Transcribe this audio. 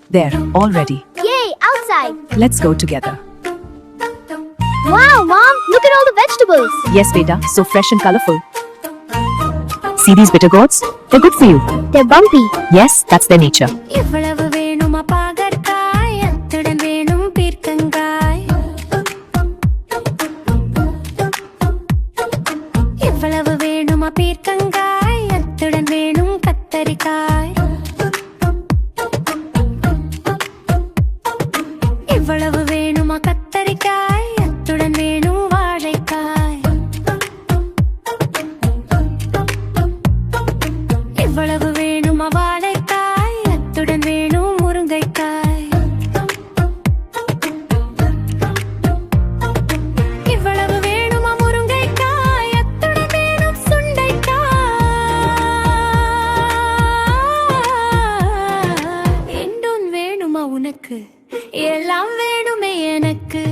There, all ready. Yay, outside! Let's go together. Wow, Mom, look at all the vegetables. Yes, beta, so fresh and colorful. See these bitter gourds? They're good for you. They're bumpy. Yes, that's their nature. எவ்வளவு வேணுமா பாகற்காய் அத்துடன் வேணும் பீர்க்கங்காய் எவ்வளவு வேணுமா பீர்க்கங்காய் அத்துடன் வேணும் கத்தரிக்காய் எவ்வளவு வேணுமா கத்தரிக்காய் அத்துடன் வேணும் வாழைக்காய் எவ்வளவு வேணுமா வாழைக்காய் அத்துடன் வேணும் முருங்கைக்காய் இவ்வளவு வேணுமா முருங்கைக்காய் அத்துடன் வேணும் சுண்டைக்காய் என்றும் வேணுமா உனக்கு எல்லாம் வேணுமே எனக்கு